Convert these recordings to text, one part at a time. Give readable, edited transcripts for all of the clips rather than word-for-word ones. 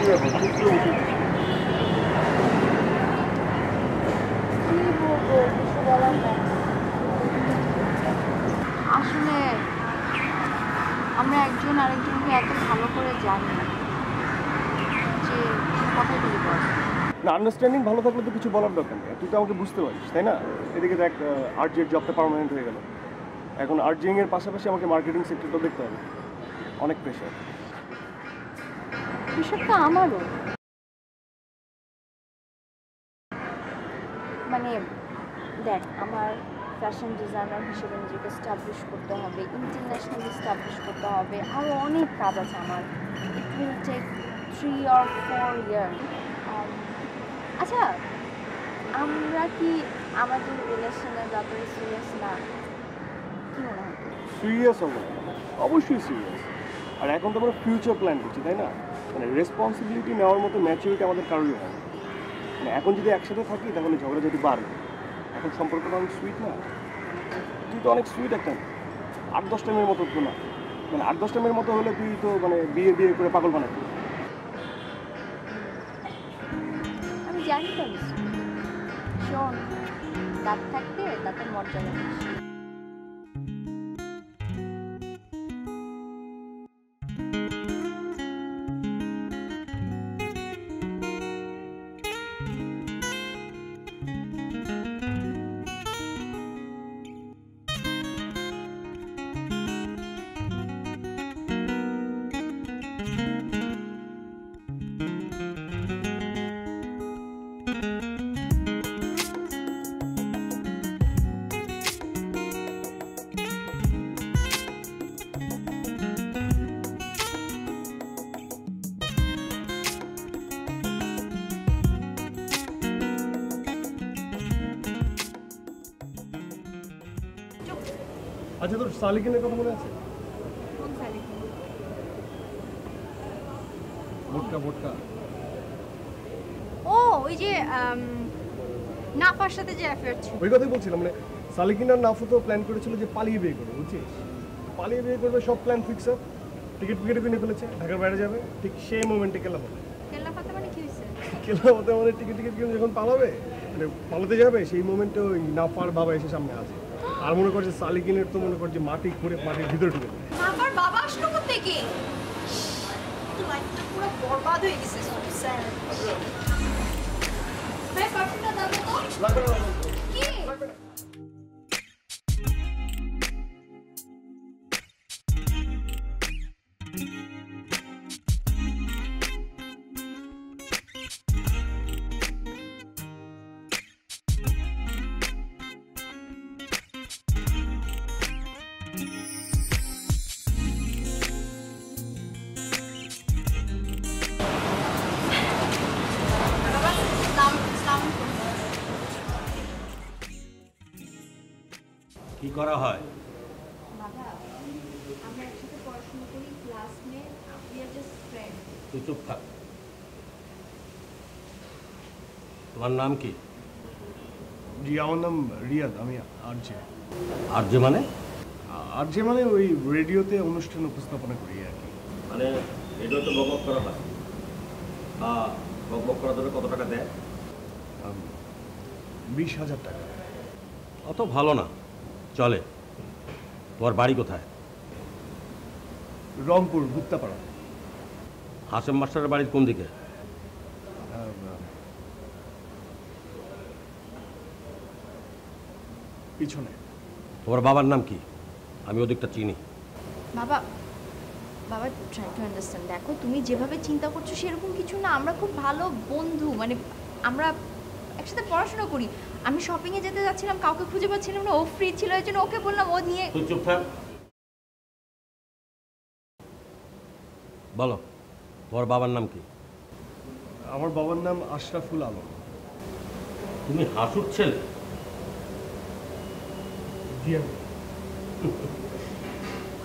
আসলে আমরা একজন আরেকজনকে এত ভালো করে জানি যে কথা বলি না, আন্ডারস্ট্যান্ডিং ভালো থাকলে তো কিছু বলার দরকার নেই। তুই তো আমাকে বুঝতে পারিস, তাই না? এদিকে দেখ, আরজির জবটা পার্মানেন্ট হয়ে গেল। এখন আরজিং এর পাশাপাশি আমাকে মার্কেটিং সেক্টরটাও দেখতে হবে। অনেক প্রেশার। বিষয়টা আমারও, মানে দেখ, আমার ফ্যাশন ডিজাইনার হিসেবে নিজেকে স্টাবলিশ করতে হবে, ইন্টারন্যাশনালি স্টাবলিশ করতে হবে, আরও অনেক কাজ আছে আমার। It will take 3 or 4 years। আচ্ছা, আমরা কি আমাদের রিলেশনের ব্যাপারে সিরিয়াস না? কি মনে হয়? সিরিয়াস হবে, অবশ্যই সিরিয়াস। আর এখন তো আমরা ফিউচার প্ল্যান করছি, তাই না? মানে রেসপন্সিবিলিটি নেওয়ার মতো ম্যাচুরিটি আমাদের কারোরই হয় না। মানে এখন যদি একসাথে থাকি তাহলে ঝগড়া যদি বাড়বে। এখন সম্পর্কটা অনেক সুইট না? তুই তো অনেক সুইট একটা 8-10টা মেয়ের মতো তো না। মানে 8-10টা মেয়ের মতো হলে তুই তো মানে বিয়ে করে পাগল বানাবি। আমি জানি তো, শোন, দাঁত থাকতে দাঁতের মর্যাদা বেশি। আচ্ছা, তোর সালিকিনের কথা মনে আছে? কোন সালিকিন? বোটকা। ও, ওই যে নাফার সাথে যে অ্যাফেয়ার ছিল। ওই কথাই বলছিলাম, মানে সালিকিন আর নাফু তো প্ল্যান করেছিল যে পালিয়ে বিয়ে করবে, বুঝছিস? পালিয়ে বিয়ে করবে, সব প্ল্যান ফিক্স আপ, টিকিট কিনে ফেলেছে, ঢাকার বাইরে যাবে। ঠিক সেই মোমেন্টে কেলা হবে। কেল্লা পাতা মানে কি হয়েছে? কেলা হতে মানে টিকিট কিনে যখন পালাবে, মানে পালাতে যাবে, সেই মোমেন্টে ওই নাফার বাবা এসে সামনে আছে। আর মনে করছে সালিকিনের তো মনে করছে মাটি খুঁড়ে মাটির ভিতরে ঢুকে দেবে। নাফার বাবা আসলো কোত্থেকে? তো লাইফটা পুরো বরবাদ হয়ে গেছে। ভাই, পারফিউমটা দাও তো। লাগবে না। কি? কি করা হয়? বাবা, আমরা একসাথে পড়াশোনা করি, classmate, we are just friend. তুই চুপ থাক। তোমার নাম কি? জি, আমার নাম রিয়াদ, আমি আরজে। আরজে মানে? আরজে মানে ওই রেডিওতে অনুষ্ঠান উপস্থাপনা করি আর কি। মানে রেডিওতে বকবক করা হয়। বকবক করার জন্য কত টাকা দেয়? 20,000 টাকা। অত ভালো না, চলে। তোমার বাড়ি কোথায়? রংপুর, গুপ্তাপাড়া। হাসেম মাস্টারের বাড়ির কোন দিকে? পিছনে। তোমার বাবার নাম কি? আমি ওদিকটা চিনি। বাবা, বাবা, ট্রাই টু আন্ডারস্ট্যান্ড। দেখো, তুমি যেভাবে চিন্তা করছো সেরকম কিছু না। আমরা খুব ভালো বন্ধু, মানে আমরা একসাথে পড়াশোনা করি। আমি শপিংয়ে যেতে যাচ্ছিলাম, কাউকে খুঁজে পাচ্ছিলাম না, ও ফ্রি ছিল, এই জন্য ওকে বললাম, ও নিয়ে। তুই চুপ থাক। বলো, তোমার বাবার নাম কি? আমার বাবার নাম আশরাফুল আলম। তুমি হাসুর ছেলে?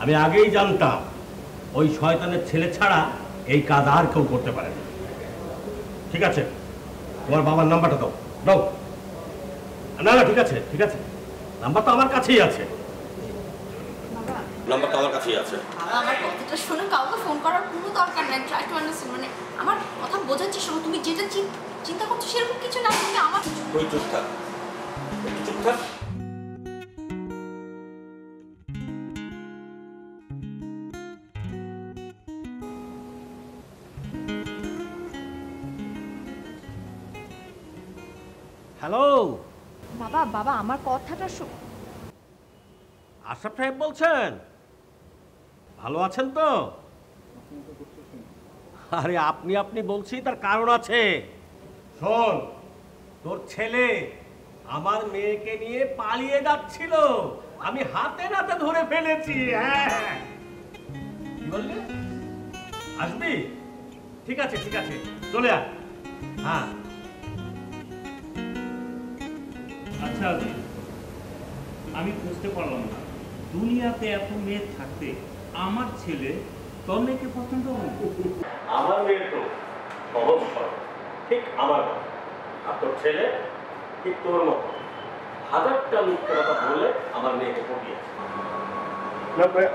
আমি আগেই জানতাম ওই শয়তানের ছেলে ছাড়া এই কাজ আর কেউ করতে পারে না। ঠিক আছে, তোমার বাবার নাম্বারটা দাও। দাও। না না, ঠিক আছে, নাম্বার তো আমার কাছেই আছে। বাবা, নাম্বারটা আমার কাছেই আছে। বাবা আমার কথাটা শোনো, কাউকে ফোন করার কোনো দরকার নাই। ট্রাই টু আন্ডারস্ট্যান্ড, মানে আমার কথা বোঝার চেষ্টা করো। তুমি যেটা চিন্তা করছো সেরকম কিছু না, তুমি আমার তুই চুপ থাক, একটু চুপ থাক। হ্যালো, বাবা বাবা আমার কথাটা আশরাফ সাহেব বলছেন? ভালো আছেন তো? আরে আপনি আপনি বলছি, তার কারণ আছে। শোন, তোর ছেলে আমার মেয়েকে নিয়ে পালিয়ে যাচ্ছিল, আমি হাতে নাতে ধরে ফেলেছি। হ্যাঁ, কি বললি? আসবি? ঠিক আছে ঠিক আছে, চলে আয়। হ্যাঁ আচ্ছা আদি, আমি বুঝতে পারলাম না, দুনিয়াতে এত মেয়ে থাকতে আমার ছেলে তোর মেয়েকে পছন্দ হবে? আমার মেয়ে তো সহজ সরল, ঠিক আমার মতো। আর তোর ছেলে ঠিক তোর মতো, হাজারটা মিথ্যে কথা বলে আমার মেয়েকে পটিয়েছে। না ভাই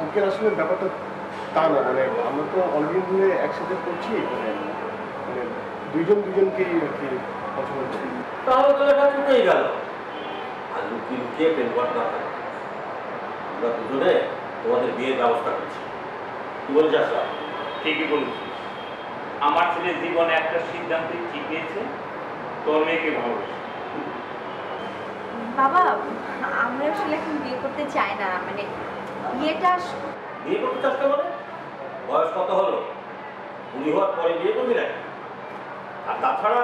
আঙ্কেল, আসলে ব্যাপারটা তা না, মানে আমরা তো অনেকদিন ধরে একসাথে করছি, মানে মানে দুজনকেই আর কি পছন্দ করি। তাহলে তো এটা চুকেই গেল। আর লুকিয়ে লুকিয়ে প্রেম করার দরকার নেই। আমরা দুজনে তোমাদের বিয়ের ব্যবস্থা করছি। কি বলছিস আশরাফ? ঠিকই বলেছিস, আমার ছেলে জীবনে একটা সিদ্ধান্ত ঠিক নিয়েছে, তোর মেয়েকে ভালোবাসে। বাবা আমরা আসলে এখন বিয়ে করতে চাই না, মানে বিয়েটা বিয়ে করতে চাস না মানে? বয়স কত হলো? বুড়ি হওয়ার পরে বিয়ে করবি নাকি? আর তাছাড়া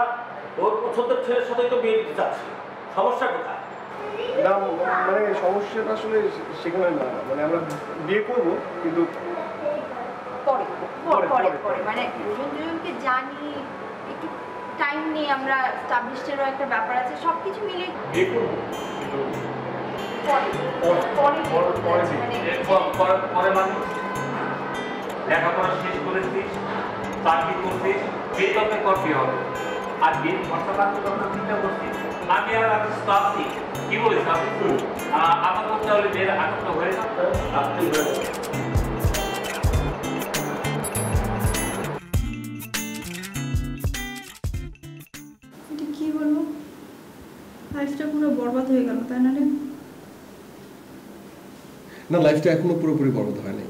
তোর পছন্দের ছেলের সাথেই তো বিয়ে দিতে চাচ্ছি, সমস্যা কোথায়? না মানে সমস্যাটা আসলে সেখানে না, মানে আমরা বিয়ে করবো কিন্তু পরে পরে, পরে পরে। পরে মানে দুজনকে জানি, একটু টাইম নিয়ে আমরা স্টাবলিশডেরও একটা ব্যাপার আছে, সব কিছু মিলে বিয়ে করবো কিন্তু পরে পরে পরে বিয়ে। মানে পরে মানে লেখাপড়া শেষ করেছিস, চাকরি করছিস, বিয়ে তোকে করতে হবে। আর বিয়ের খরচা পাতি কথা চিন্তা করছিস, আমি আর আসছি। কি বলিস আপনি? আমার করতে হলে বিয়ের আটকটা হয়ে যাবে। আপনি হয়ে যাবে। এটা কি বলবো, লাইফটা পুরো বরবাদ হয়ে গেল, তাই না রে? না, লাইফটা এখনো পুরোপুরি বরবাদ হয়নি।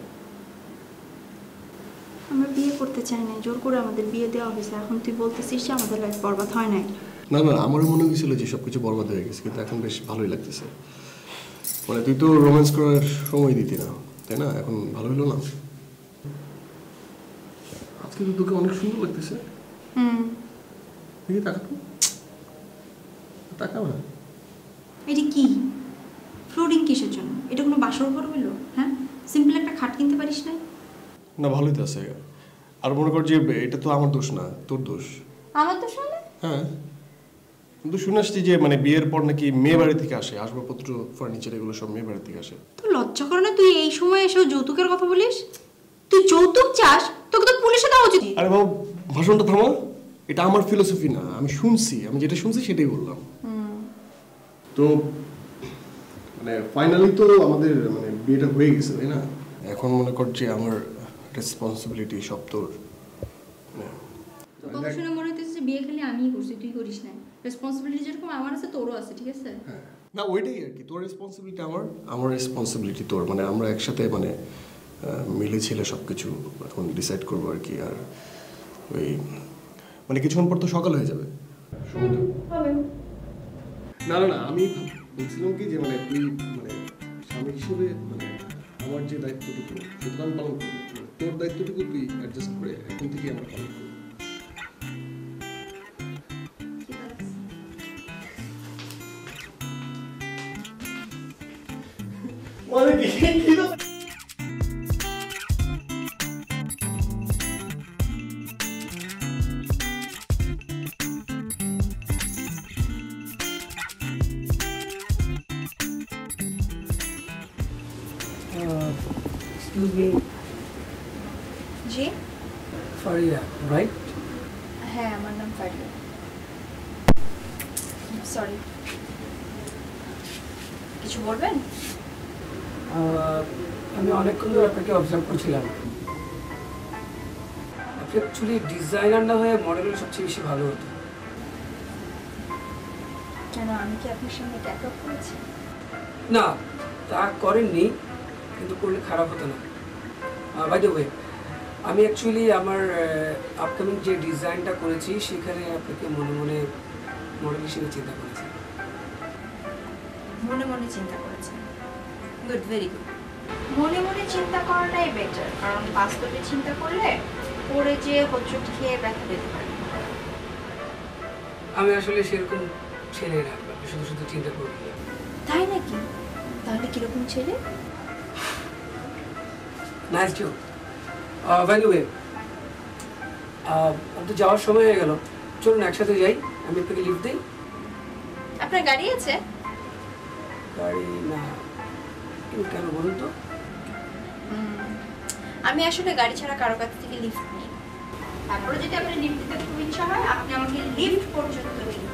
আমরা বিয়ে করতে চাই না, জোর করে আমাদের বিয়ে দেওয়া হয়েছে, এখন তুই বলতেছিস যে আমাদের লাইফ বরবাদ হয় নাই। না না, আমারও মনে হয়েছিল যে সব কিছু বরবাদ হয়ে গেছে, কিন্তু এখন বেশ ভালোই লাগতেছে। মানে তুই তো রোম্যান্স করার সময় দিতি না, তাই না? এখন ভালো হলো না? আজকে তো তোকে অনেক সুন্দর লাগতেছে। দেখি তাকাতো, তাকাও না। এটা কি ফ্লোরিং কিসের জন্য? এটা কোনো বাসর ঘর হইলো? হ্যাঁ, সিম্পল একটা খাট কিনতে পারিস না? না, ভালোই তো আছে। আর মনে কর যে এটা তো আমার দোষ না, তোর দোষ। আমার তো শুনে হ্যাঁ, কিন্তু শুনে আসছি যে মানে বিয়ের পর নাকি মেয়ে বাড়ি থেকে আসে, আসবাবপত্র ফার্নিচার এগুলো সব মেয়ে বাড়ি থেকে আসে। তোর লজ্জা করে না তুই এই সময় এসেও যৌতুকের কথা বলিস? তুই যৌতুক চাস, তোকে তো পুলিশে দেওয়া উচিত। আরে বাবু, ভাষণটা থামা। এটা আমার ফিলোসফি না, আমি শুনছি, আমি যেটা শুনছি সেটাই বললাম। তো মানে ফাইনালি তো আমাদের মানে বিয়েটা হয়ে গেছে, তাই না? এখন মনে কর যে আমার রেসপন্সিবিলিটি সব তোর। কথা শুনে মনে হইতেছে যে বিয়ে খালি আমিই করছি, তুই করিস না। রেসপন্সিবিলিটি যেরকম আমার আছে তোরও আছে, ঠিক আছে? হ্যাঁ, না ওইটাই আর কি, তোর রেসপন্সিবিলিটি আমার, আমার রেসপন্সিবিলিটি তোর। মানে আমরা একসাথে মানে মিলে ছিলে সব কিছু এখন ডিসাইড করবো আর কি। আর ওই মানে কিছুক্ষণ পর তো সকাল হয়ে যাবে। না না না, আমি বলছিলাম কি যে মানে তুই মানে স্বামী হিসেবে মানে আমার যে দায়িত্বটুকু সেটা আমি পালন করবো, তোর দায়িত্বটুকু তুই অ্যাডজাস্ট করে এখন থেকে আমরা পালন করবো। মানে কি Excuse me, জি Faria, right? হ্যাঁ আমার নাম ফারিয়া। সরি, কিছু বলবেন? আমি অনেকক্ষণ ধরে আপনাকে অবজার্ভ করছিলাম। আপনি অ্যাকচুয়ালি ডিজাইনার না হয়ে মডেলের সবচেয়ে বেশি ভালো হতো। কেন, আমি কি আপনার সঙ্গে ট্যাকআপ করেছি? না, তা করেননি, কিন্তু করলে খারাপ হতো না। বাই দ্য ওয়ে, আমি অ্যাকচুয়ালি আমার আপকামিং যে ডিজাইনটা করেছি সেখানে আপনাকে মনে মনে মডেল হিসেবে চিন্তা করেছি। মনে মনে চিন্তা করেছেন? Good, very good. মনে মনে চিন্তা করাটাই বেটার, কারণ বাস্তবে চিন্তা করলে পরে যে হোঁচট খেয়ে ব্যথা পেতে পারে। আমি আসলে সেরকম ছেলে না, শুধু শুধু চিন্তা করি। তাই নাকি? তাহলে কিরকম ছেলে? Nice joke. By the way, আমি তো যাওয়ার সময় হয়ে গেল, চলুন একসাথে যাই, আমি আপনাকে লিফট দিই। আপনার গাড়ি আছে? গাড়ি না, কিন্তু কেন বলুন তো? আমি আসলে গাড়ি ছাড়া কারো কাছ থেকে লিফট নিই। তারপরে যদি আপনার লিফট দিতে খুব ইচ্ছা হয়, আপনি আমাকে লিফট পর্যন্ত নিয়ে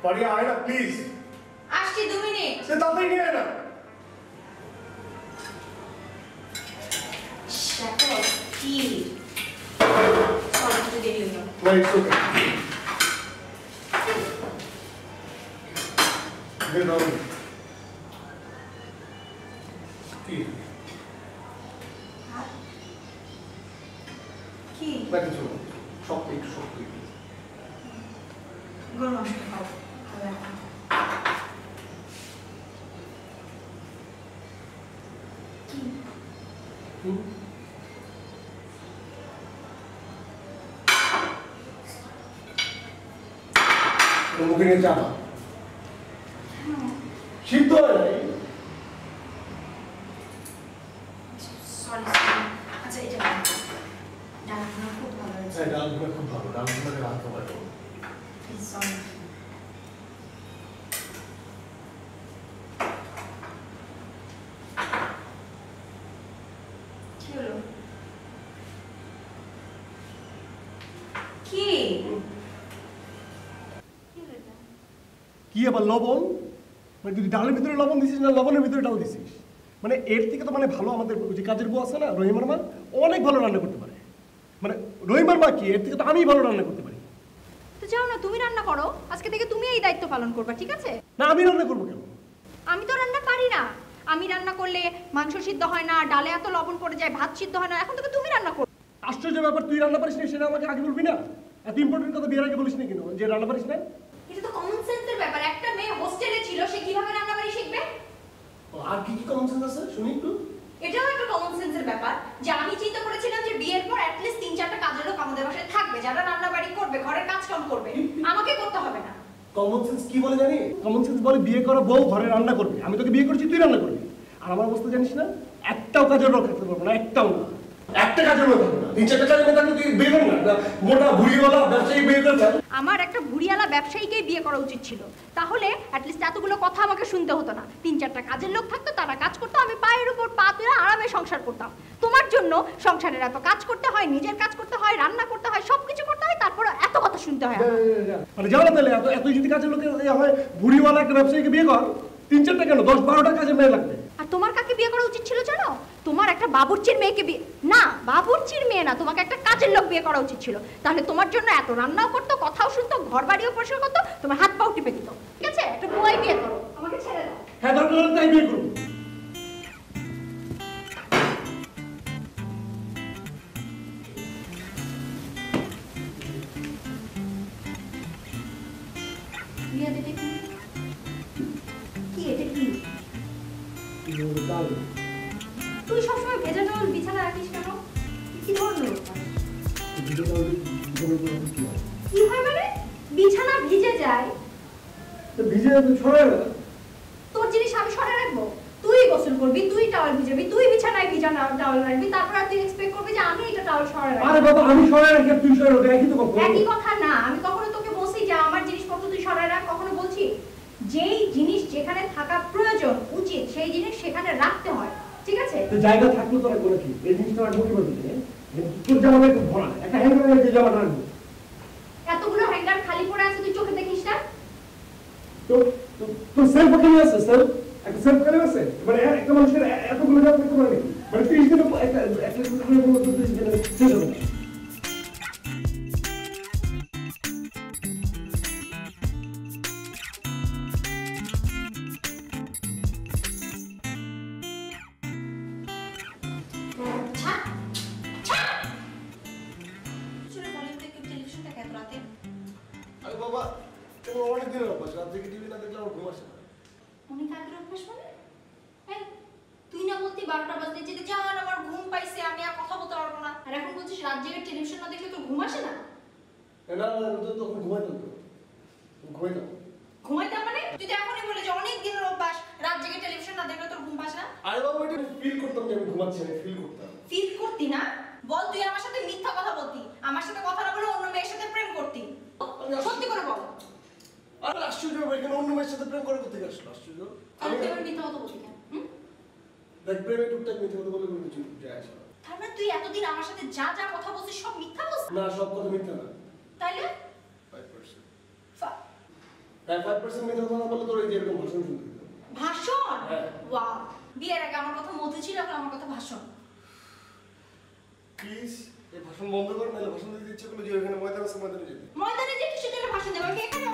পারিয়া আয় না প্লিজ। আসছি 2 মিনিট। সে তাড়াতাড়ি নিয়ে আয় না। দেখো কি সরি, একটু দেরি হলো। No, it's okay. Good on you. কি না কিছু না, শক্ত একটু শক্ত একটু। গরম আসলে খাও। কি মুখে নিয়ে চাপা। সিদ্ধ হয় নাই। সরি, আচ্ছা এটা ডাল খুব ভালো হয়েছে। হ্যাঁ, ডাল ভুনা খুব ভালো, ডাল ভুনাকে রাখতে পারো। সরি। কি হলো? কি কি আবার লবণ? মানে তুই ডালের ভিতরে লবণ দিছিস না লবণের ভিতরে ডাল দিছিস? মানে এর থেকে তো মানে ভালো আমাদের যে কাজের বউ আছে না রহিমার মা, অনেক ভালো রান্না করতে পারে। মানে রহিমার মা কি, এর থেকে তো আমি ভালো রান্না করতে পারি। তো যাও না, তুমি রান্না করো, আজকে থেকে তুমি এই দায়িত্ব পালন করবা, ঠিক আছে? না, আমি রান্না করবো কেন? আমি তো রান্না পারি না। আমি রান্না করলে মাংস সিদ্ধ হয় না, ডালে এত লবণ পড়ে যায়, ভাত সিদ্ধ হয় না, এখন থেকে তুমি রান্না করো। আশ্চর্য ব্যাপার, তুই রান্না পারিস না সেটা আমাকে আগে বলবি না? এত ইম্পর্টেন্ট কথা বিয়ের আগে বলিস না কেন যে রান্না পারিস না? এটা তো কমন সেন্সের ব্যাপার। একটা মেয়ে হোস্টেলে ছিল, সে কিভাবে রান্নাবাড়ি শিখবে? আর কি কি কমন সেন্স আছে শুনি একটু। এটাও একটা কমন সেন্সের ব্যাপার যে আমি চিন্তা করেছিলাম যে বিয়ের পর অ্যাটলিস্ট 3-4টা কাজের লোক আমাদের বাসায় থাকবে, যারা রান্নাবাড়ি করবে, ঘরের কাজ কাম করবে, আমাকে করতে হবে না। কমন সেন্স কি বলে জানি? কমন সেন্স বলে বিয়ে করা বউ ঘরে রান্না করবে। আমি তোকে বিয়ে করছি, তুই রান্না করবি। আর আমার অবস্থা জানিস না, একটাও কাজের লোক রাখতে পারবো না, একটাও না। একটা কাজের লোক থাকবে না, 3-4টা কাজের লোক থাকলে তুই বিয়ে করবি না? মোটা ভুড়িওয়ালা ব্যবসায়ী বিয়ে করবে? আমার একটা ভুড়িয়ালা ব্যবসায়ীকেই বিয়ে করা উচিত ছিল, তাহলে অ্যাটলিস্ট এতগুলো কথা আমাকে শুনতে হতো না। 3-4টা কাজের লোক থাকতো, তারা কাজ করতো, আমি পায়ের উপর পা তুলে আরামে সংসার করতাম। তোমার জন্য সংসারের এত কাজ করতে হয়, নিজের কাজ করতে হয়, রান্না করতে হয়, সবকিছু করতে হয়, তারপরে এত কথা শুনতে হয়। মানে যাও না তাহলে, এত যদি কাজের লোকের হয় ভুড়িওয়ালা একটা ব্যবসায়ীকে বিয়ে কর, 3-4টা কেন 10-12টা কাজের মেয়ে লাগবে। আর তোমার কাকে বিয়ে করা উচিত ছিল জানো? তোমার একটা বাবুর্চির মেয়েকে বিয়ে, না বাবুর্চির মেয়ে না, তোমাকে একটা কাজের লোক বিয়ে করা উচিত ছিল। তাহলে তোমার জন্য এত রান্নাও করতো, কথাও শুনতো, ঘর বাড়িও পরিষ্কার করতো, তোমার হাত পাও টিপে দিত। ঠিক আছে, একটা বুয়াই বিয়ে করো, আমাকে ছেড়ে দাও। হ্যাঁ, দরকার হলে তাই বিয়ে করবো। কি এটা কি? তুই সবসময় ভেজা চাউল বিছানা রাখিস কেন? কি ধরনের কি হয় মানে? বিছানা ভিজে যায়, ভিজে ছড়ায় না। তোর জিনিস আমি সরাই রাখবো? তুই গোসল করবি, তুই টাওয়াল ভিজাবি, তুই বিছানায় ভিজানো টাওয়াল রাখবি, তারপর তুই এক্সপেক্ট করবি যে আমি এটা টাওয়াল সরাই রাখবো। আরে বাবা, আমি সরাই রাখি তুই সরাই রাখি, একই তো কথা। একই কথা না, আমি কখনো তোকে বলছি যে আমার জিনিসপত্র তুই সরাই রাখ? কখনো বলছি? যেই জিনিস যেখানে থাকা প্রয়োজন, উচিত সেই জিনিস সেখানে রাখতে হয়, ঠিক আছে? তো জায়গা থাকলো তো আর কি এই জিনিসটা রাখবো কি বলতে তোর জামা একটু ভরা একটা হ্যাঙ্গারে যে জামাটা রাখবো এতগুলো হ্যাঙ্গার খালি পড়ে আছে তুই চোখে দেখিস না? তো তো সেলফ ওখানে আছে স্যার একটা সেলফ ওখানে আছে মানে একটা মানুষের এতগুলো জামা থাকতে পারে নাকি মানে 30 দিনে একটা করে বলো তো 30 দিনে শেষ হবে না। বাবা তোমার অনেক দিনের অভ্যাস রাত থেকে টিভি না দেখলে আমার ঘুম আসে না। অনেক আগের অভ্যাস মানে? এই, তুই না বলতি 12টা বাজতে যেতে জান আমার ঘুম পাইছে আমি আর কথা বলতে পারবো না, আর এখন বলছিস রাত জেগে টেলিভিশন না দেখলে তোর ঘুম আসে না? না না তো তখন ঘুমাইতাম তো ঘুমাইতাম। ঘুমাইতাম মানে? তুই তো এখনই বলে যে অনেক দিনের অভ্যাস রাত জেগে টেলিভিশন না দেখলে তোর ঘুম পাসে না। আরে বাবা এটা ফিল করতাম যে আমি ঘুমাচ্ছি আমি ফিল করতাম। ফিল করতি না? বল তুই আমার সাথে মিথ্যা কথা বলতি, আমার সাথে কথা না বলে অন্য মেয়ের সাথে প্রেম করতি। সত্যি করে বল। আরে আশ্চর্য ব্যাপার এখানে অন্য মেয়ের সাথে প্রেম করে কোথায় আসলো আশ্চর্য। আমি তো এবার মিথ্যা কথা বলছি কেন? দেখ প্রেমে টুকটাক মিথ্যা কথা বলে কোনো কিছু যায় আসে না। তার মানে তুই এতদিন আমার সাথে যা যা কথা বলছিস সব মিথ্যা বলছিস? না সব কথা মিথ্যা না। তাইলে 5%। ফা- হ্যাঁ 5% মিথ্যা কথা না বললে তোর এই যে এরকম ভাষণ শুনতে দিতাম। ভাষণ? হ্যাঁ। ওয়াও, বিয়ের আগে আমার কথা মধু ছিল, এখন আমার কথা ভাষণ। প্লিজ এই ভাষণ বন্ধ কর নাহলে ভাষণ দিতে ইচ্ছে করলে যে ওখানে ময়দান আছে ময়দানে যেতে। ময়দানে যে কিসের জন্য ভাষণ দেবো আমি এখানে?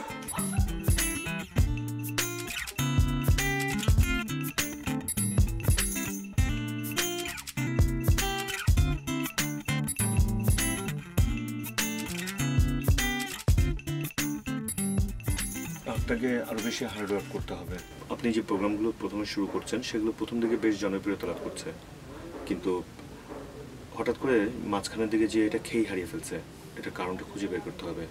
আপনাকে আরো বেশি হার্ড ওয়ার্ক করতে হবে। আপনি যে প্রোগ্রামগুলো প্রথমে শুরু করছেন সেগুলো প্রথম দিকে বেশ জনপ্রিয়তা লাভ করছে, কিন্তু হঠাৎ করে মাঝখানের দিকে যে এটা খেই হারিয়ে ফেলছে, এটা কারণটা খুঁজে বের করতে হবে।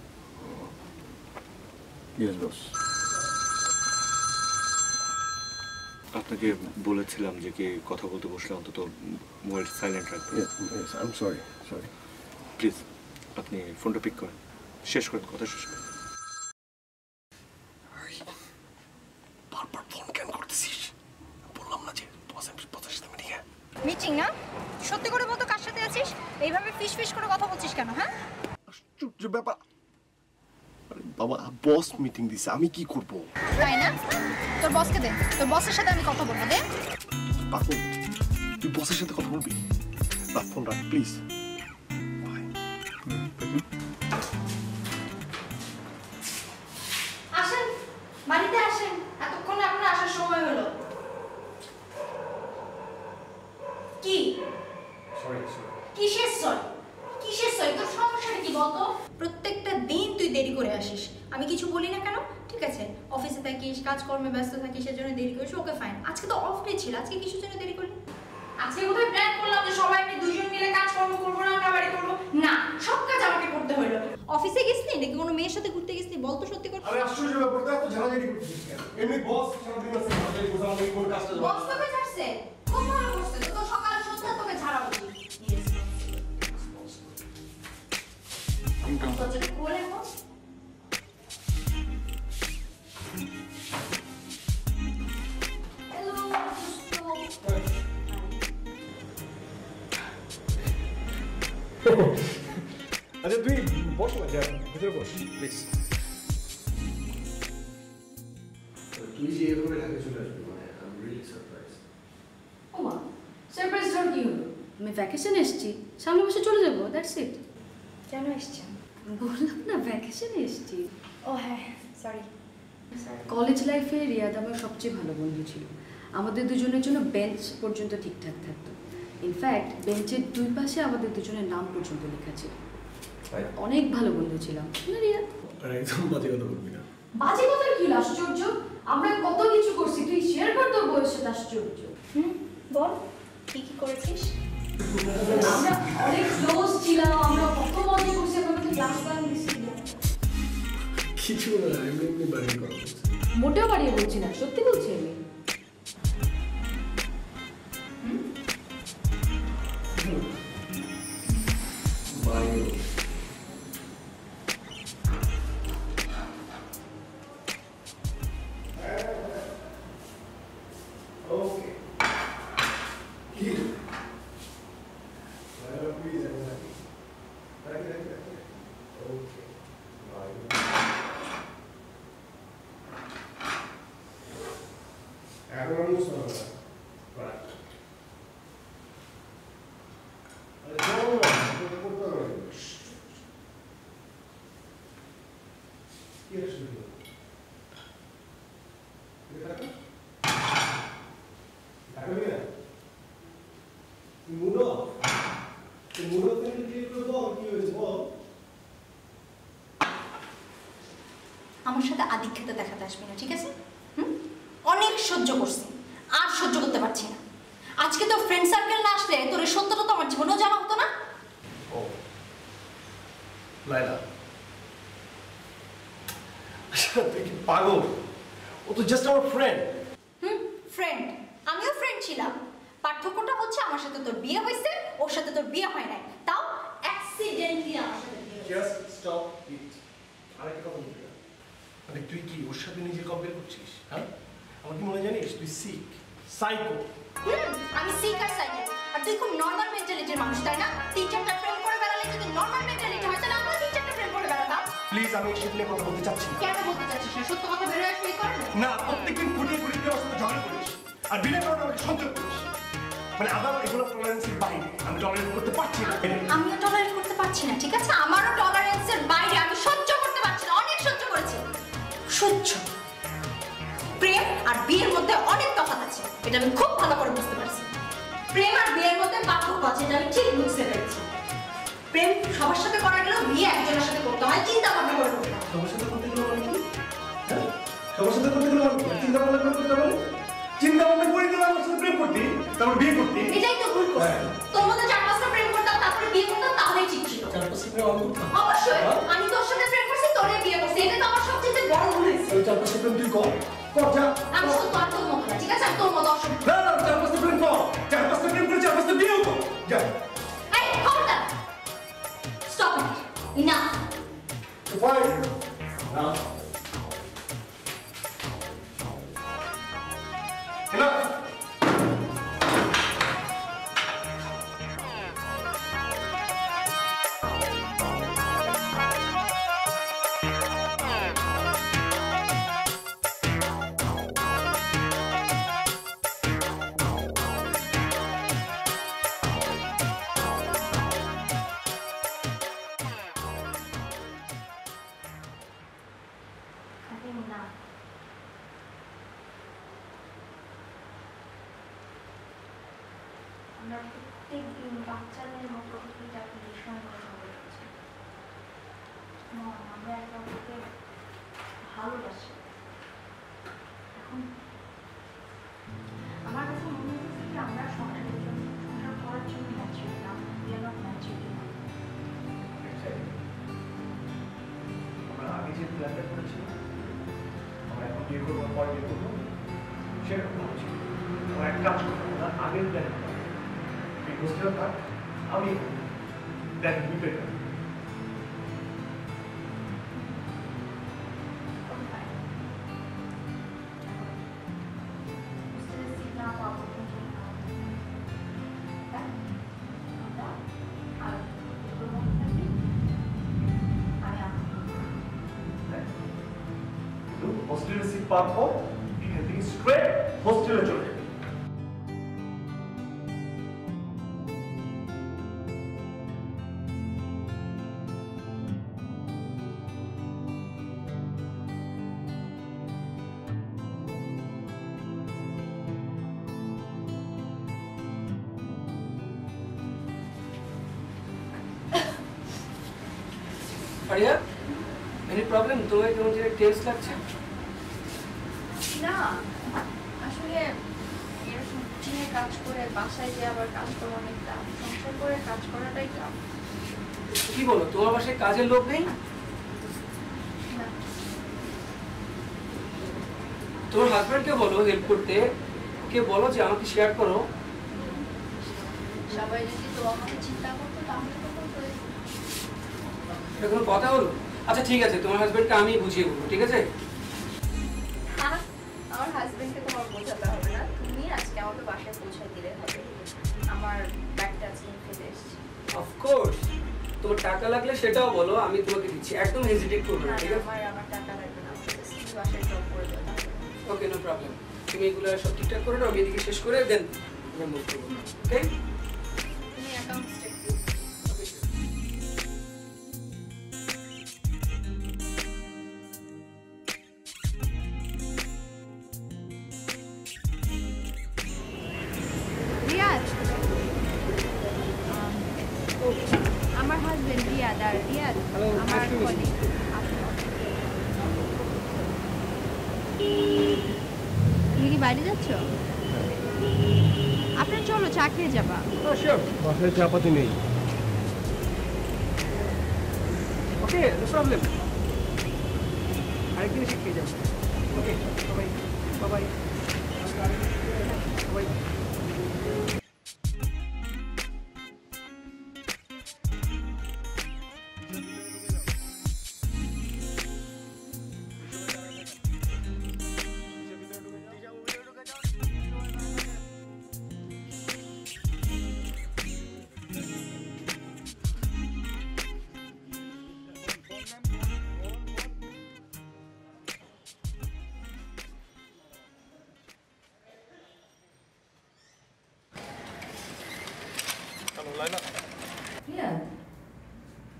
Yes boss. আপনাকে বলেছিলাম যে কি কথা বলতে বসলে অন্তত মোবাইল সাইলেন্ট রাখবেন। আই এম সরি প্লিজ আপনি ফোনটা পিক করেন, শেষ করেন, কথা শেষ করেন। বারবার ফোন কেন করতেছিস? বললাম না যে বসের সাথে মিটিং। মিটিং না? সত্যি করে বলতো কার সাথে আছিস? এইভাবে ফিস ফিস করে কথা বলছিস কেন? হ্যাঁ, আশ্চর্য ব্যাপার। আরে বাবা বস মিটিং দিছে, আমি কি করব? তাই না? তোর বসকে দে, তোর বসের সাথে আমি কথা বলবো। দে। পাগল, তুই বসের সাথে কথা বলবি? রাখ ফোন রাখ প্লিজ। আসেন, বাড়িতে আসেন, এতক্ষণে আপনার আসার সময় হলো। কি কিসের সরি? কিসের সরি? তোর সমস্যাটা কি বলতো? প্রত্যেকটা দিন তুই দেরি করে আসিস, আমি কিছু বলি না কেন? ঠিক আছে, অফিসে থাকিস, কাজকর্মে ব্যস্ত থাকিস, সেজন্য দেরি করিস, ওকে ফাইন। আজকে তো অফ ডে ছিল, আজকে কিসের জন্য দেরি করলি? আজকে কোথায় প্ল্যান করলাম যে সবাই আমি দুজন মিলে কাজকর্ম করবো, রান্না বাড়ি করবো, না সব কাজ আমাকে করতে হলো। অফিসে গেছিলি নাকি কোনো মেয়ের সাথে ঘুরতে গেছিলি? বল তো সত্যি করে। আরে আশ্চর্য ব্যাপার তো এত ঝামেলাঝাটি করতেছিস কেন? এমনি বস সারাদিন আছে আমাদের বোঝা আমাদের কোন কাজটা বস তোকে ছাড়ছে? খুব ভালো করছে, তো সকাল সন্ধ্যা তোকে ঝাড়া উচিত। তোকে কোলে বস। হ্যালো আচ্ছা তুই বস না, যা ভিতরে বস প্লিজ। তুই যে এভাবে ঢাকা চলে আসবি মানে আই এম রিয়েলি সারপ্রাইজ। ওমা সারপ্রাইজ হওয়ার কি হলো? আমি ভ্যাকেশনে এসেছি, সামনে মাসে চলে যাবো, দ্যাটস ইট। কেন এসছেন? বললাম না ভ্যাকেশনে এসেছি। ও হ্যাঁ, সরি। কলেজ লাইফে রিয়াদ আমার সবচেয়ে ভালো বন্ধু ছিল। আমাদের দুজনের জন্য বেঞ্চ পর্যন্ত ঠিকঠাক থাকতো। ইনফ্যাক্ট বেঞ্চের দুই পাশে আমাদের দুজনের নাম পর্যন্ত লেখা ছিল। অনেক ভালো বন্ধু ছিলাম না রিয়াদ? আরে একদম বাজে কথা বলবি না। বাজে কথা কি আশ্চর্য? আমরা কত কিছু করছি, তুই শেয়ার কর তোর বউয়ের সাথে। আশ্চর্য। বল কি কি করেছিস? আমরা অনেক ক্লোজ ছিলাম, আমরা কত মজা করছি, আমরা তো ক্লাস গান দিছিলাম। কিছু না এমনি এমনি বাড়ি করা হচ্ছে। মোটেও বাড়িয়ে বলছি না, সত্যি বলছি আমি। ও আমার সাথে আদিক্ষেতা দেখাতে আসবি না, ঠিক আছে? অনেক সহ্য করছি, আর সহ্য করতে পারছি না। আজকে তোর ফ্রেন্ড সার্কেল না আসলে তোর এই সত্যটা তো আমার জীবনেও জানা হতো না। ও লাইলা, তুই কি পাগল? ও তো জাস্ট আমার ফ্রেন্ড। ফ্রেন্ড, আমিও ফ্রেন্ড ছিলাম। পার্থক্যটা হচ্ছে আমার সাথে তোর বিয়ে হয়েছে, ওর সাথে তোর বিয়ে হয় নাই, তাও অ্যাক্সিডেন্টলি আমার সাথে বিয়ে হয়েছে। Just stop it. আরেকটা কথা বলবি না। মানে তুই কি ওর সাথে নিজে কম্পেয়ার করছিস? হ্যাঁ, আমার কি মনে জানিস তুই সিক, সাইকো। আমি সিক আর সাইকো, আর তুই খুব নর্মাল মেন্টালিটির মানুষ, তাই না? 3-4টা প্রেম করে বেড়ালে যদি নর্মাল মেন্টালিটি হয় তাহলে আমরা 3-4টা প্রেম করে বেড়াতাম। প্লিজ, আমি এই নিয়ে কথা বলতে চাচ্ছি না। কেন বলতে চাচ্ছিস না? সত্য কথা বেরোয় আসবে এই কারণে? না, প্রত্যেকদিন ফুটিয়ে ফুটিয়ে আমার সাথে ঝগড়া করিস আর বিনা কারণে আমাকে সন্দেহ করিস। মানে আবার এগুলো টলারেন্সের বাইরে, আমি টলারেট করতে পারছি না। আমিও টলারেট করতে পারছি না, ঠিক আছে? আমারও টলারেন্সের বাইরে, আমি সহ্য করতে পারছি না, অনেক সহ্য করেছি। সহ্য, প্রেম আর বিয়ের মধ্যে অনেক তফাৎ আছে, এটা আমি খুব ভালো করে বুঝতে পারছি। প্রেম আর বিয়ের মধ্যে পার্থক্য আছে, এটা আমি ঠিক বুঝতে পেরেছি। প্রেম সবার সাথে করা গেলেও বিয়ে একজনের সাথে করতে হয়, চিন্তা ভাবনা করে করতে হয়। সবার সাথে করতে গেলে মানে কি? হ্যাঁ, সবার সাথে করতে গেলে মানে কি? চিন্তা ভাবনা করে করতে পারে? চিন্তা ভাবনা করে গেলে আমার সাথে প্রেম করতি, তারপর বিয়ে করতি। এটাই তো ভুল করছি। তোর মধ্যে 4-5টা প্রেম করতাম, তারপরে বিয়ে করতাম, তাহলেই ঠিক ছিল। 4-5টা প্রেম আমি করতাম? অবশ্যই, আমি তোর সাথে প্রেম করছি, তোরে বিয়ে করছি, এটা তো আমার সবচেয়ে বড় ভুল হয়েছে। 4-5টা প্রেম তুই কর, কর যা। আমি শুধু তোর মতো না, ঠিক আছে? আমি তোর মতো অসভ্য। না না, 4-5টা প্রেম কর, 4-5টা প্রেম করে 4-5টা বিয়েও কর, যা। এই, খবরদার! Stop it! Enough! Fine. Now. Enough. আমরা প্রত্যেকদিন বাচ্চাদের মতো এটা বিষয় নিয়ে ঝগড়া করছি। আমরা একে অপরকে ভালোবাসি। এখন আমার কাছে মনে হচ্ছে যে আমরা সংসার করার জন্য ম্যাচিউর না, we are not mature enough. আমরা আগে যে প্ল্যানটা করেছিলাম, আমরা এখন বিয়ে করবো, পরে বিয়ে করবো, সেরকম হচ্ছে। আমরা এক কাজ করবো, আমরা আগের প্ল্যান হোস্টেল থাক, আমি দেখ বিপরীত হোস্টেলে সিট পাওয়ার পর এখান থেকে স্ট্রেট হোস্টেলে চলে যাবে। Ariya, any problem? তোমার কেমন যেন টেস্ট লাগছে? না, আসলে এরকম টিমে কাজ করে বাসায় যে আবার কাজ করা অনেক টাফ, সংসার করে কাজ করাটাই টাফ। কি বলো, তোমার বাসায় কাজের লোক নেই? না, তোমার হাজব্যান্ডকে বলো হেল্প করতে, ওকে বলো যে আমাকে শেয়ার করো। সবাই যদি তোমার মতো চিন্তা করতো তাহলে তো করতোই। এটা কোনো কথা হলো? আচ্ছা ঠিক আছে, তোমার হাজব্যান্ডকে আমি বুঝিয়ে বলবো, ঠিক আছে? আমার হাজবেন্ডকে তোমার বোঝাতে হবে না, তুমি আজকে আমাকে বাসায় পৌঁছে দিলে হবে। আমার ব্যাগটা আজকে ফেলে এসেছি। অফকোর্স, তোমার টাকা লাগলে সেটাও বলো, আমি তোমাকে দিচ্ছি, একদম হেজিটেট করবে না, না, ঠিক আছে? আমার টাকা লাগবে না, তুমি বাসায় ড্রপ করে দাও তাহলে। ওকে, নো প্রবলেম। তুমি এগুলো সব ঠিকঠাক করে নাও, আমি এদিকে শেষ করে দেন আমরা মুভ করবো, ওকে? তুমি অ্যাকাউন্ট চেক রিয়াজ, আমার হাজবেন্ড রিয়াদ, আর রিয়াদ আমার কলিগ। বাইরে যাচ্ছ? আপনার চলো চা খেয়ে যাবা। বাসায় চাপাতি নেই। ওকে, নো প্রবলেম। আরেকদিন এসে খেয়ে যাবো। ওকে, বাই বাই। বাই।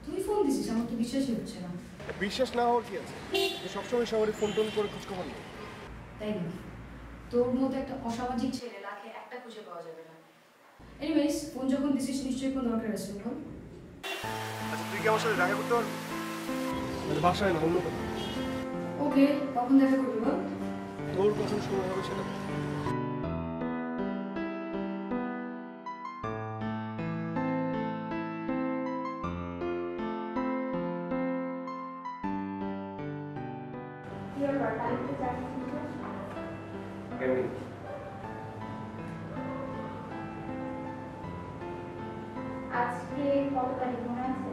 তুই ফোন দিছিস, আমার তো বিশ্বাসই হচ্ছে না। বিশ্বাস না হওয়ার কি আছে? সবসময় সবারই ফোন টোন করে খোঁজ খবর নেই। তাই নাকি? তোর মতো একটা অসামাজিক ছেলে লাখে একটা খুঁজে পাওয়া যাবে না। এনিওয়েজ, ফোন যখন দিছিস নিশ্চয়ই কোনো দরকার আছে, বল। আচ্ছা, তুই কি আমার সাথে দেখা করতে পারবি? বাসায় না, অন্য কোথাও। ওকে, কখন দেখা করবি বল? তোর কখন সময় হবে সেটা। আজকে কত তারিখ মনে আছে?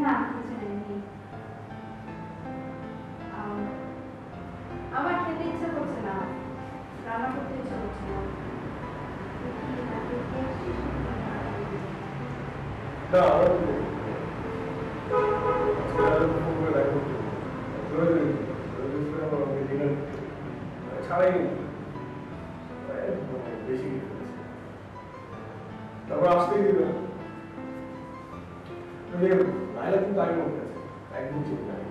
না, কিছু নেই। আমার খেতে ইচ্ছা করছে না, রান্না করতে ইচ্ছা করছে না। তারপর আসতেই দিবে লাইলা কিন্তু আগে মধ্যে আছে, একদম ঠিক নাই।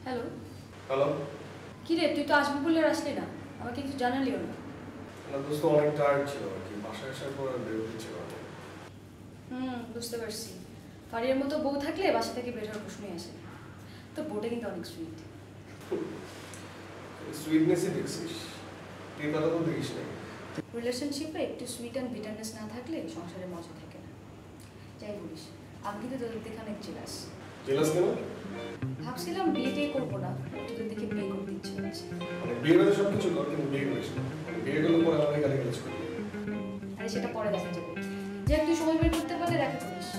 হ্যালো। হ্যালো। কি রে, তুই তো আসবি বলে আর আসলি না, আমাকে কিছু জানালিও না। দোস্ত অনেক টায়ার্ড ছিল আর কি, বাসায় আসার পর বেরোতে ছিল। বুঝতে পারছি। ফারিয়ার মতো বউ থাকলে বাসা থেকে বের হওয়ার প্রশ্নই আসে। তোর বউটা কিন্তু অনেক সুইট। সুইটনেসই দেখছিস, তুই কথা তো দেখিস না। রিলেশনশিপে একটু সুইট অ্যান্ড বিটারনেস না থাকলে সংসারে মজা থাকে না। যাই বলিস, আমি কিন্তু তোদের দেখে অনেক জেলাস। জেলাস কেন? ভাবছিলাম বিয়েটাই করবো না, তোদের দেখে বিয়ে করতে ইচ্ছে হচ্ছে। মানে বিয়ে করে সব কিছু কর, কিন্তু বিয়ে করিস না। বিয়ে করলে পরে আমাকে গালি গালাজ করবি। আরে সেটা পরে দেখা যাবে, যে তুই সময় বের করতে পারলে দেখা করিস।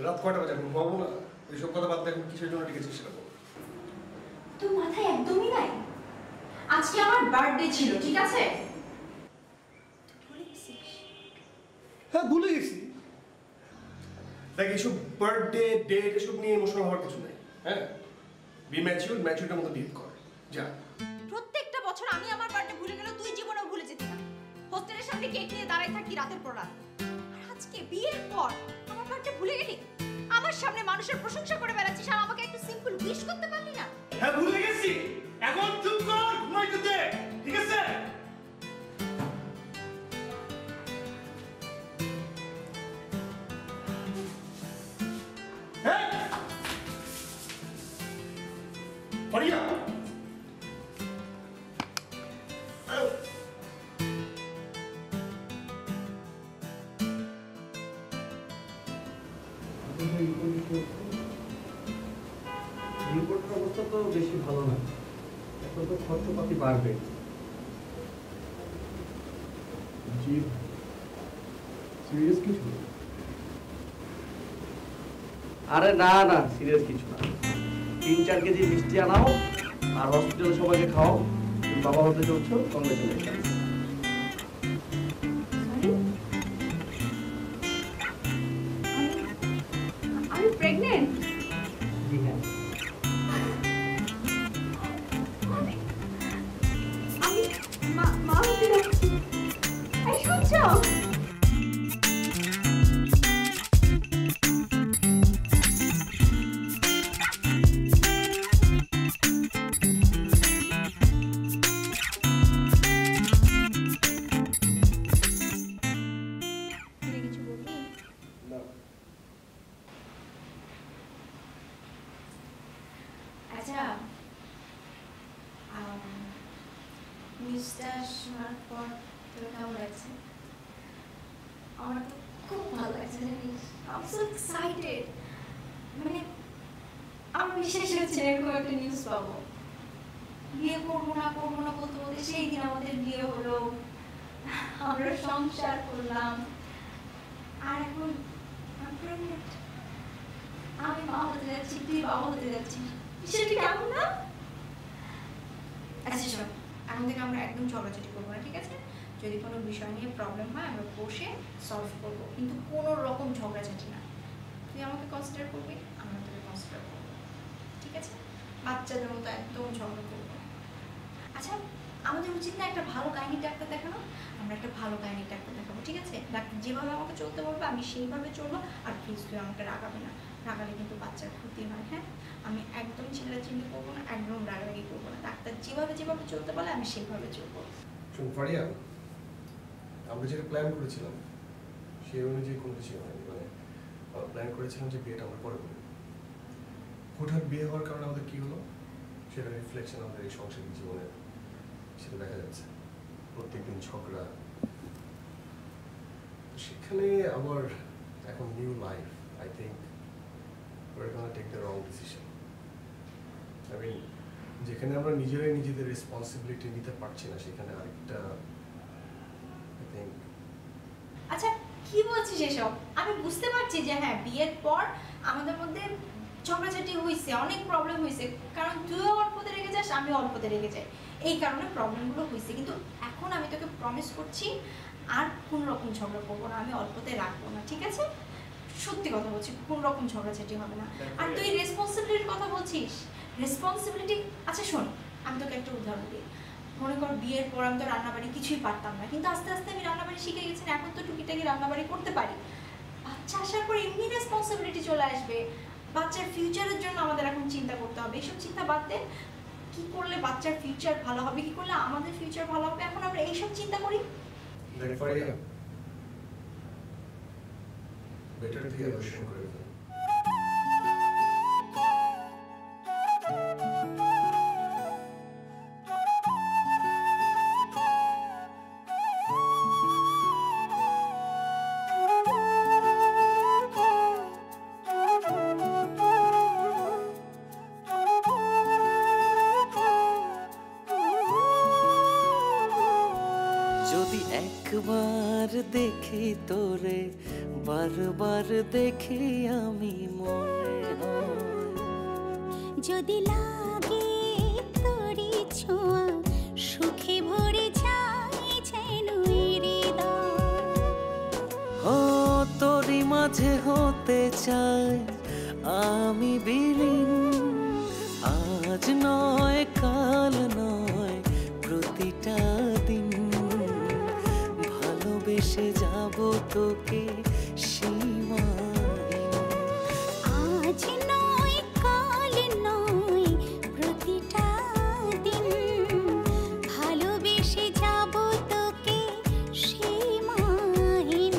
রাত কয়টা বাজে? এখন ঘুমাবো না? এইসব কথা বাদ দিয়ে এখন কিসের জন্য ডেকেছিস সেটা বল। তোর মাথায় একদমই নাই। আজকে আমার বার্থডে ছিল, ঠিক আছে? হ্যাঁ, ভুলে গেছি। দেখ, এইসব বার্থডে ডেট এসব নিয়ে ইমোশনাল হওয়ার কিছু নাই। হ্যাঁ, বি ম্যাচিউর, ম্যাচিউরটার মতো বিহেভ কর। যা। প্রত্যেকটা বছর আমি আমার বার্থডে ভুলে গেলেও তুই জীবনেও ভুলে যেতি না। হোস্টেলের সামনে কেক নিয়ে দাঁড়ায় থাকি রাতের পর রাত। আর আজকে বিয়ের পর আমার বার্থডে ভুলে গেলি? আমার সামনে মানুষের প্রশংসা করে বেড়াচ্ছিস আর আমাকে একটু সিম্পল উইশ করতে পারলি না? হ্যাঁ, ভুলে গেছি। এখন চুপ কর, ঘুমাইতে দে, ঠিক আছে? ফারিয়া রিপোর্টের অবস্থা তো বেশি ভালো না, এখন তো খরচপাতি বাড়বে। জি সিরিয়াস কিছু? আরে না না, সিরিয়াস কিছু না। 3-4 কেজি মিষ্টি আনাও আর হসপিটালে সবাইকে খাও। তুমি বাবা হতে চলছো, কংগ্রেচুলেশন। আমি প্রেগনেন্ট? জি হ্যাঁ। আমি মা হতে যাচ্ছি। এই শুনছো? আচ্ছা নিউজটা শোনার পর তোর কেমন লাগছে? আমার তো খুব ভালো লাগছে জানিস, আই সো এক্সাইটেড। মানে আমার বিশ্বাস হচ্ছে এরকম একটা নিউজ পাবো। বিয়ে করবো না বলতে বলতে সেই দিন আমাদের বিয়ে হলো, আমরা সংসার করলাম, আর এখন আমি মা হতে যাচ্ছি, তুই বাবা হতে যাচ্ছিস। বিষয়টা কেমন না? আচ্ছা শোন, এখন থেকে আমরা একদম ঝগড়াঝাটি করবো না, ঠিক আছে? যদি কোনো বিষয় নিয়ে প্রবলেম হয় আমরা বসে সলভ করবো, কিন্তু কোনো রকম ঝগড়াঝাটি না। তুই আমাকে কনসিডার করবি, আমরা তোকে কনসিডার করবো, ঠিক আছে? বাচ্চাদের মতো একদম ঝগড়া করবো না। আচ্ছা আমাদের উচিত না একটা ভালো কাহিনী ডাক্তার দেখানো? আমরা একটা ভালো কাহিনী ডাক্তার দেখাবো, ঠিক আছে? ডাক্তার যেভাবে আমাকে চলতে বলবে আমি সেইভাবে চলবো। আর প্লিজ তুই আমাকে রাগাবি না, রাগালে কিন্তু বাচ্চার ক্ষতি হয়। হ্যাঁ, আমি একদম চিল্লাচিল্লি করবো না, একদম রাগারাগি করবো না। ডাক্তার যেভাবে চলতে বলে আমি সেইভাবে চলবো। শোন ফারিয়া, আমরা যেটা প্ল্যান করেছিলাম সেই অনুযায়ী কোনো কিছু হয়নি। মানে প্ল্যান করেছিলাম যে বিয়েটা আমরা পরে করবো। হঠাৎ বিয়ে হওয়ার কারণে আমাদের কি হলো সেটা রিফ্লেকশন আমাদের এই সংসারিক জীবনে সেটা দেখা যাচ্ছে। প্রত্যেকদিন ঝগড়া, সেখানে আবার এখন new life. I think we're gonna take the wrong decision. I mean, যেখানে আমরা নিজেরাই নিজেদের রেসপন্সিবিলিটি নিতে পারছি না, সেখানে আরেকটা আই থিঙ্ক। আচ্ছা কি বলছিস এসব? আমি বুঝতে পারছি যে হ্যাঁ বিয়ের পর আমাদের মধ্যে ঝগড়াঝাটি হয়েছে, অনেক প্রবলেম হয়েছে, কারণ তুইও অল্পতে রেগে যাস, আমিও অল্পতে রেগে যাই, এই কারণে প্রবলেমগুলো হয়েছে। কিন্তু এখন আমি তোকে প্রমিস করছি আর কোনো রকম ঝগড়া করবো না, আমি অল্পতে রাখবো না, ঠিক আছে? সত্যি কথা বলছি, কোনো রকম ঝগড়াঝাটি হবে না। আর তুই রেসপন্সিবিলিটির কথা বলছিস, রেসপন্সিবিলিটি। আচ্ছা শোন, আমি তোকে একটা উদাহরণ দিই। মনে কর বিয়ের পর আমি তো রান্নাবাড়ি কিছুই পারতাম না, কিন্তু আস্তে আস্তে আমি রান্নাবাড়ি শিখে গেছি, এখন তো টুকিটাকি রান্নাবাড়ি করতে পারি। বাচ্চা আসার পর এমনি রেসপন্সিবিলিটি চলে আসবে। বাচ্চার ফিউচারের জন্য আমাদের এখন চিন্তা করতে হবে। এইসব চিন্তা বাদ দে, কি করলে বাচ্চার ফিউচার ভালো হবে, কি করলে আমাদের ফিউচার ভালো হবে, এখন আমরা এইসব চিন্তা করি। বেটার থেকে অবশ্যই করে দেবেন। যদি একবার দেখি তোরে, বারবার দেখি আমি মনে হয়। যদি লাগে তোরি ছোঁয়া, সুখে ভরে যায় যেন হৃদয়। ও তোরি মাঝে হতে চাই আমি বিলীন, আজ নয় কাল নয় প্রতিটা দিন। ভালোবেসে যাব তোকে সীমাহীন, আজ নয় কাল নয় প্রতিটা দিন। ভালোবেসে যাব তোকে সীমাহীন।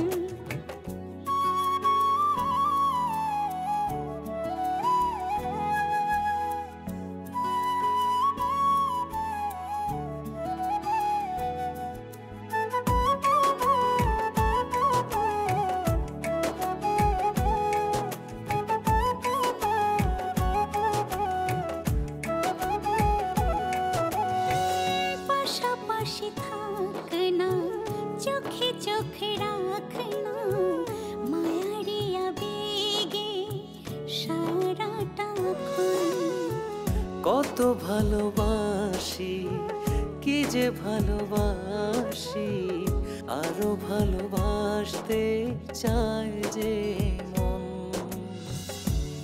কত ভালোবাসি, কি যে ভালোবাসি, আরো ভালোবাসতে চায় যে মন।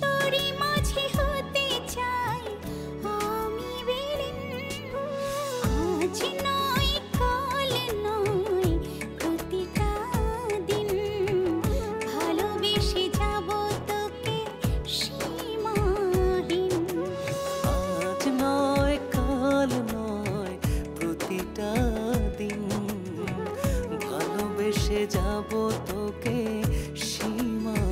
তোরই মাঝে হতে চাই আমি বিলীন, আজ নয় কাল নয় প্রতিটা দিন, ভালোবেসে যাব তোকে সীমাহীন। আজ নয় কাল নয় প্রতিটা দিন, ভালোবেসে যাব তোকে সীমাহীন।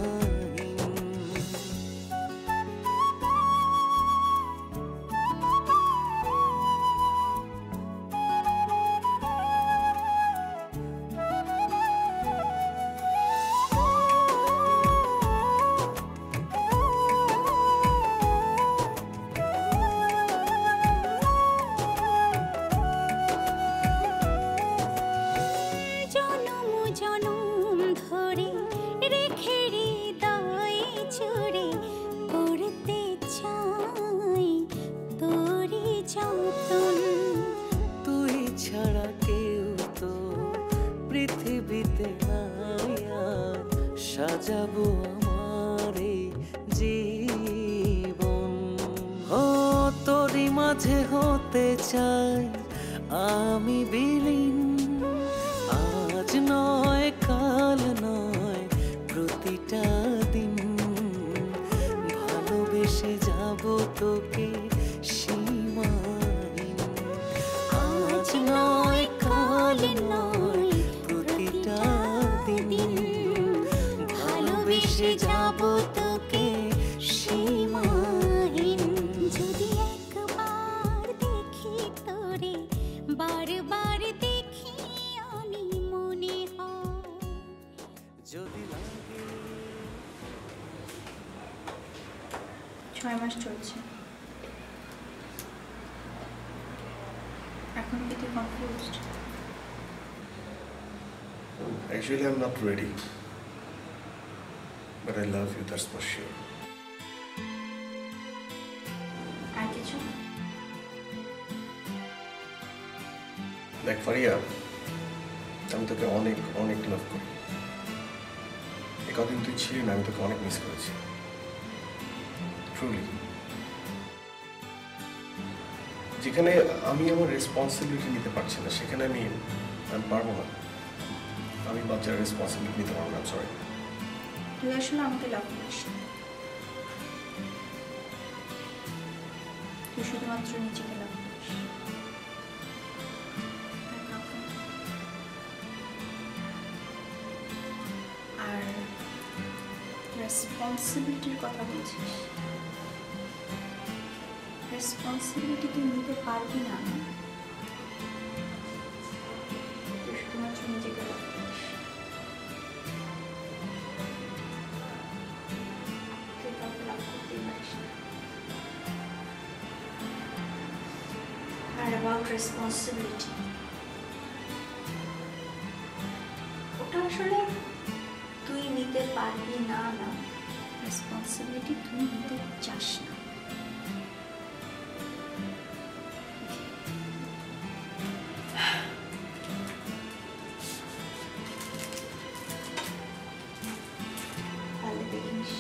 জনম জনম ধরে রেখে হৃদয় জুড়ে করতে চাই তোরই যতন। তুই ছাড়া কেউ তো পৃথিবীতে নাই আর, সাজাবো আমার এই জীবন। ও তোরই মাঝে হতে চাই আমি বিলীন, আজ নয় কাল নয় প্রতিটা দিন, ভালোবেসে যাব তোকে সীমাহীন। আজ নয় কাল নয় প্রতিটা দিন, ভালোবেসে যাব তোকে সীমাহীন। যদি একবার দেখি তোরে বারবার দেখি আমি মনে হয়। যদি লাগে 6 মাস চলছে, এখন কি তুই confused? Actually, I'm not ready. But I love you, that's for sure. আর কিছু? দেখ ফারিয়া, আমি তোকে অনেক অনেক লাভ করি। এই কদিন তুই ছিলি না, আমি তোকে অনেক মিস করেছি, ট্রুলি। যেখানে আমি আমার রেসপন্সিবিলিটি নিতে পারছি না, সেখানে আমি পারবো না। আমি বাচ্চার রেসপন্সিবিলিটি নিতে পারবো না, সরি। তুই আসলে আমাকে লাভ করিস না, তুই শুধুমাত্র নিজেকে লাভ করিস। আর রেসপন্সিবিলিটির কথা বলছিস, রেসপন্সিবিলিটি তুই নিতে পারবি না, তুই শুধুমাত্র নিজেকে লাভ করিস। তুই কাউকে লাভ করতেই পারিস না। আর অ্যাবাউট রেসপন্সিবিলিটি, ওটা আসলে তুই নিতে পারবি না, না রেসপন্সিবিলিটি তুই নিতে চাস না। তাহলে দেখিস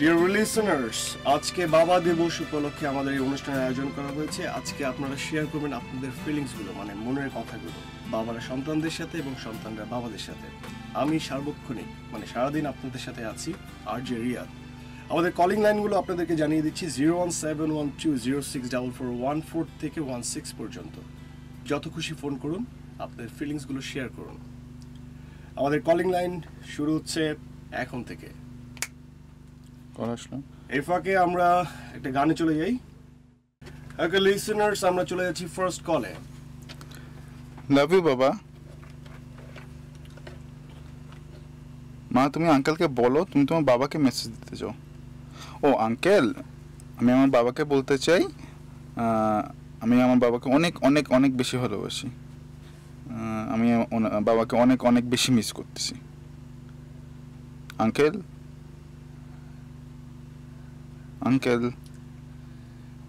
ডিয়ার লিসেনার্স, আজকে বাবা দিবস উপলক্ষে আমাদের এই অনুষ্ঠানের আয়োজন করা হয়েছে। আজকে আপনারা শেয়ার করবেন আপনাদের ফিলিংসগুলো, মানে মনের কথাগুলো, বাবারা সন্তানদের সাথে এবং সন্তানরা বাবাদের সাথে। আমি সার্বক্ষণিক, মানে সারাদিন আপনাদের সাথে আছি, আরজে রিয়াদ। আমাদের কলিং লাইনগুলো আপনাদেরকে জানিয়ে দিচ্ছি 01712064414 থেকে 16 পর্যন্ত। যত খুশি ফোন করুন, আপনাদের ফিলিংসগুলো শেয়ার করুন। আমাদের কলিং লাইন শুরু হচ্ছে এখন থেকে। এই ফাঁকে আমরা একটা গানে চলে যাই। ওকে লিসেনার্স, আমরা চলে যাচ্ছি ফার্স্ট কলে। লাভ ইউ বাবা। মা, তুমি আঙ্কেলকে বলো তুমি তোমার বাবাকে মেসেজ দিতে চাও। ও আঙ্কেল, আমি আমার বাবাকে বলতে চাই আমি আমার বাবাকে অনেক অনেক অনেক বেশি ভালোবাসি। আমি বাবাকে অনেক অনেক বেশি মিস করতেছি। Uncle, uncle.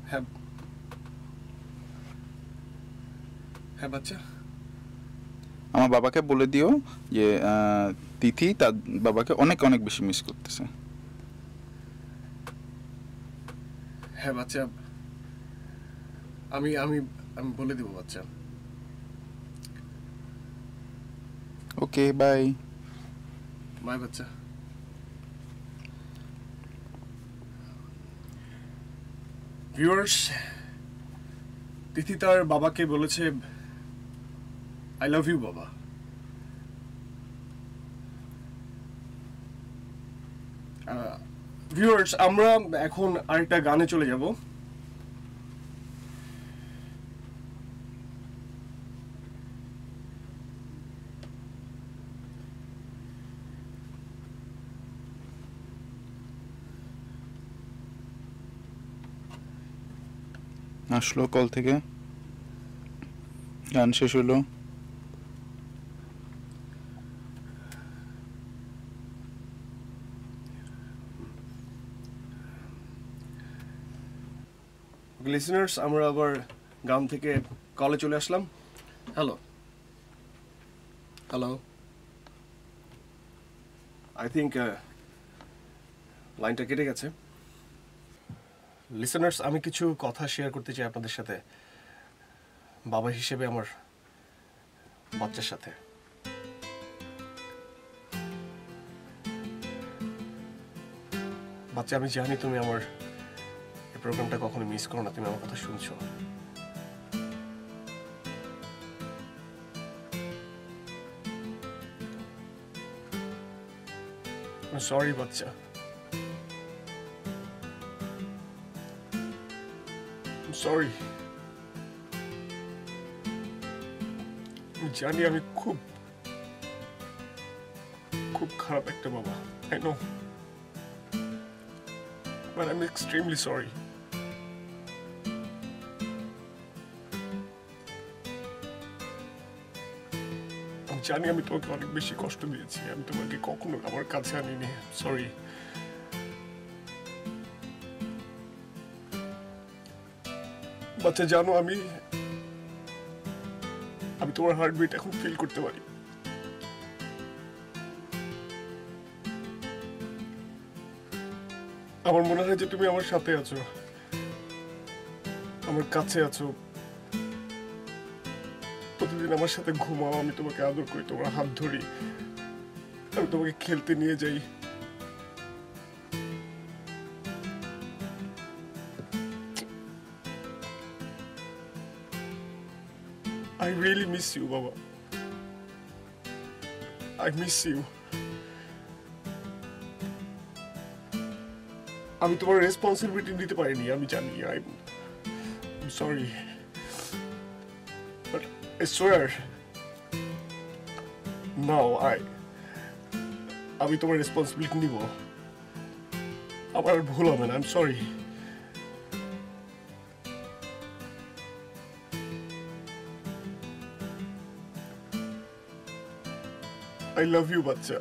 হ্যাঁ হ্যাঁ বাচ্চা, আমার বাবাকে বলে দিও যে তিথি তার বাবাকে অনেক অনেক বেশি মিস করতেছে। হ্যাঁ বাচ্চা, আমি আমি আমি বলে দেবো বাচ্চা। ওকে, বাই। বাই বাচ্চা। ভিউয়ার্স, তিথি তার বাবাকে বলেছে আই লাভ ইউ বাবা। ভিউয়ার্স, আমরা এখন আরেকটা গানে চলে যাব। আসলো কল থেকে, গান শেষ হলো। লিসেনার্স, আমরা আবার গান থেকে কলে চলে আসলাম। হ্যালো হ্যালো, আই থিঙ্ক লাইনটা কেটে গেছে। লিসেনার্স, আমি কিছু কথা শেয়ার করতে চাই আপনাদের সাথে, বাবা হিসেবে আমার বাচ্চার সাথে। বাচ্চা, আমি জানি তুমি আমার এই প্রোগ্রামটা কখনো মিস করো না, তুমি আমার কথা শুনছো। সরি বাচ্চা, সরি। জানি আমি খুব খুব খারাপ একটা বাবা, I know, but I am extremely sorry. আমি জানি আমি তোমাকে অনেক বেশি কষ্ট দিয়েছি, আমি তোমাকে কখনো আমার কাছে আনিনি, সরি। বাচ্চা, জানো আমি তোমার হার্টবিট এখন ফিল করতে পারি। আমার মনে হয় যে তুমি আমার সাথে আছো, আমার কাছে আছো, প্রতিদিন আমার সাথে ঘুমাও, আমি তোমাকে আদর করি, তোমার হাত ধরি, আমি তোমাকে খেলতে নিয়ে যাই। I really miss you, Baba. I miss you. আমি তোমার রেসপন্সিবিলিটি নিতে পারিনি, আমি জানি। I'm sorry. But I swear, now আমি তোমার রেসপন্সিবিলিটি নিব। আমার আর ভুল হবে না, I'm sorry. I love you, বাচ্চা।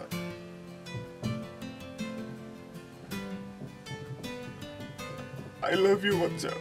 I love you, বাচ্চা।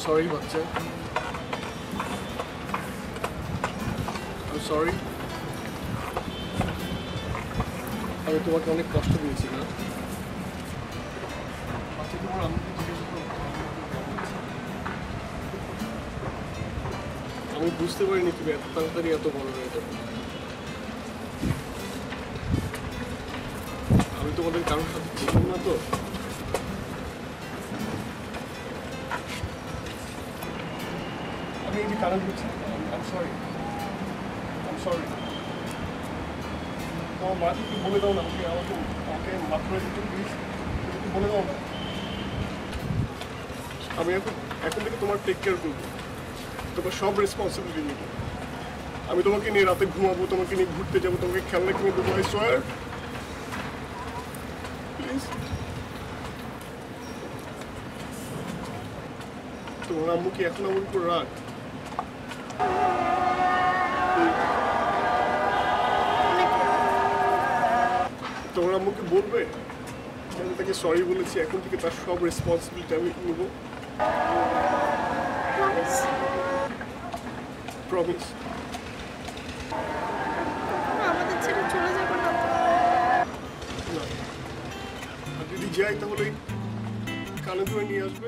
সরি বাচ্চা, সরি। আমি তোমাকে অনেক কষ্ট দিয়েছি না? আচ্ছা, তোমার আম্মুকে জিজ্ঞেস করো কেমন আছে। আমি বুঝতে পারিনি তুমি এত তাড়াতাড়ি এত বড় হয়ে যাবে। আমি তোমাদের কারোর সাথে ছিলাম না তো। আমি এই যে কারণ বুঝছি, আই সরি, তোমার মাকে কি বলে দাও না, আমাকে মাফ করে দিতে প্লিজ, বলে দাও না। আমি এখন থেকে তোমার টেক কেয়ার করবো, তোমার সব রেসপন্সিবিলিটি নেবো। আমি তোমাকে নিয়ে রাতে ঘুমাবো, তোমাকে নিয়ে ঘুরতে যাবো, তোমাকে খেলনা কিনে দেবো। I swear, please. তোমার আম্মু কি এখন আমার উপর রাগ? তোমার আম্মুকে বলবে যে আমি তাকে সরি বলেছি, এখন থেকে তার সব রেসপন্সিবিলিটি আমি নেব। প্রমিস। আমাদের ছেড়ে চলে যাবে না তো? না, আর যদি যাই তাহলে কানে ধরে নিয়ে আসবে।